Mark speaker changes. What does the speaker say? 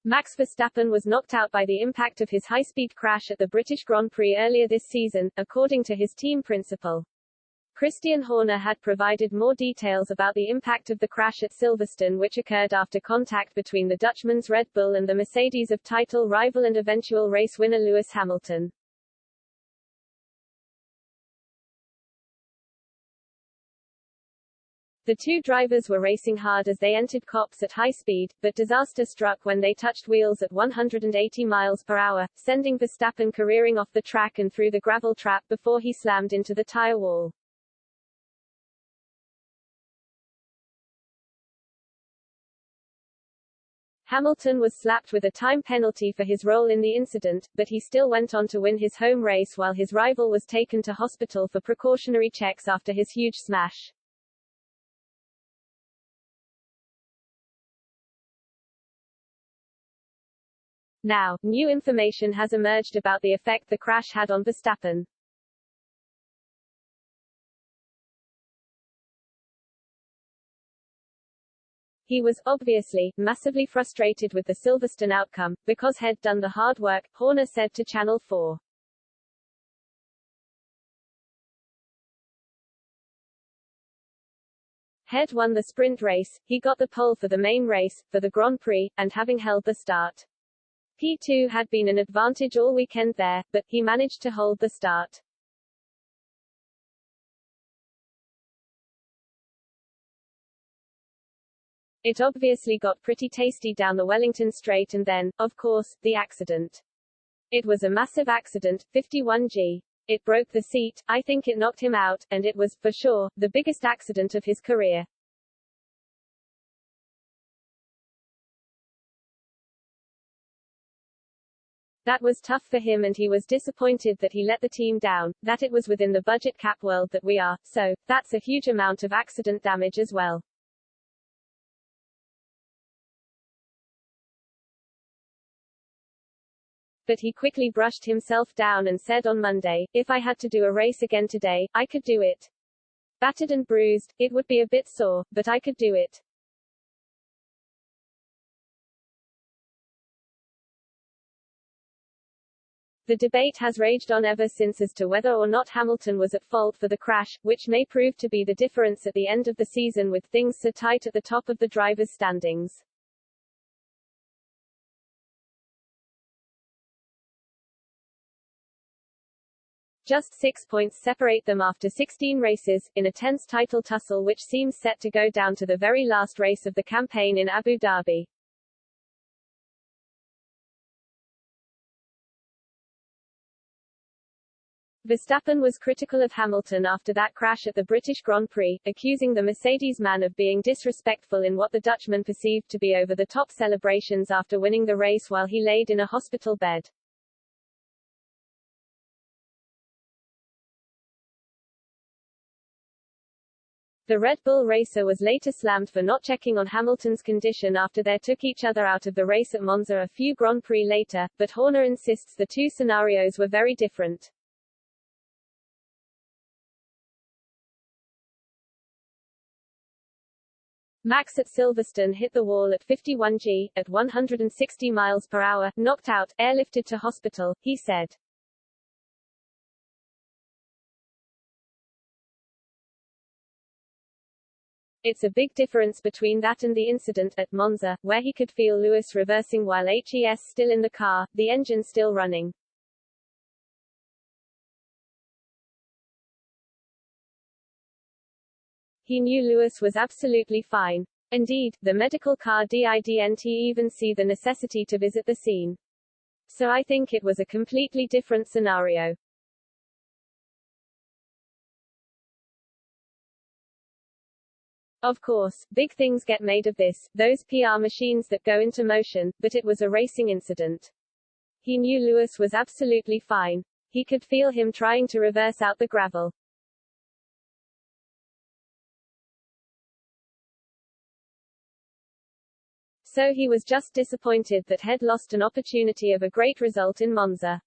Speaker 1: Max Verstappen was knocked out by the impact of his high-speed crash at the British Grand Prix earlier this season, according to his team principal. Christian Horner had provided more details about the impact of the crash at Silverstone, which occurred after contact between the Dutchman's Red Bull and the Mercedes of title rival and eventual race winner Lewis Hamilton. The two drivers were racing hard as they entered copse at high speed, but disaster struck when they touched wheels at 180 miles per hour, sending Verstappen careering off the track and through the gravel trap before he slammed into the tire wall. Hamilton was slapped with a time penalty for his role in the incident, but he still went on to win his home race while his rival was taken to hospital for precautionary checks after his huge smash. Now, new information has emerged about the effect the crash had on Verstappen. He was, obviously, massively frustrated with the Silverstone outcome, because he'd done the hard work, Horner said to Channel 4. He'd won the sprint race, he got the pole for the main race, for the Grand Prix, and having held the start. P2 had been an advantage all weekend there, but he managed to hold the start. It obviously got pretty tasty down the Wellington Straight and then, of course, the accident. It was a massive accident, 51G. It broke the seat, I think it knocked him out, and it was, for sure, the biggest accident of his career. That was tough for him and he was disappointed that he let the team down, that it was within the budget cap world that we are, so, that's a huge amount of accident damage as well. But he quickly brushed himself down and said on Monday, "If I had to do a race again today, I could do it. Battered and bruised, it would be a bit sore, but I could do it." The debate has raged on ever since as to whether or not Hamilton was at fault for the crash, which may prove to be the difference at the end of the season with things so tight at the top of the drivers' standings. Just 6 points separate them after 16 races, in a tense title tussle which seems set to go down to the very last race of the campaign in Abu Dhabi. Verstappen was critical of Hamilton after that crash at the British Grand Prix, accusing the Mercedes man of being disrespectful in what the Dutchman perceived to be over-the-top celebrations after winning the race while he laid in a hospital bed. The Red Bull racer was later slammed for not checking on Hamilton's condition after they took each other out of the race at Monza a few Grand Prix later, but Horner insists the two scenarios were very different. Max at Silverstone hit the wall at 51G, at 160 miles per hour, knocked out, airlifted to hospital, he said. It's a big difference between that and the incident at Monza, where he could feel Lewis reversing while HES still in the car, the engine still running. He knew Lewis was absolutely fine. Indeed, the medical car didn't even see the necessity to visit the scene. So I think it was a completely different scenario. Of course, big things get made of this, those PR machines that go into motion, but it was a racing incident. He knew Lewis was absolutely fine. He could feel him trying to reverse out the gravel. So he was just disappointed that he'd lost an opportunity of a great result in Monza.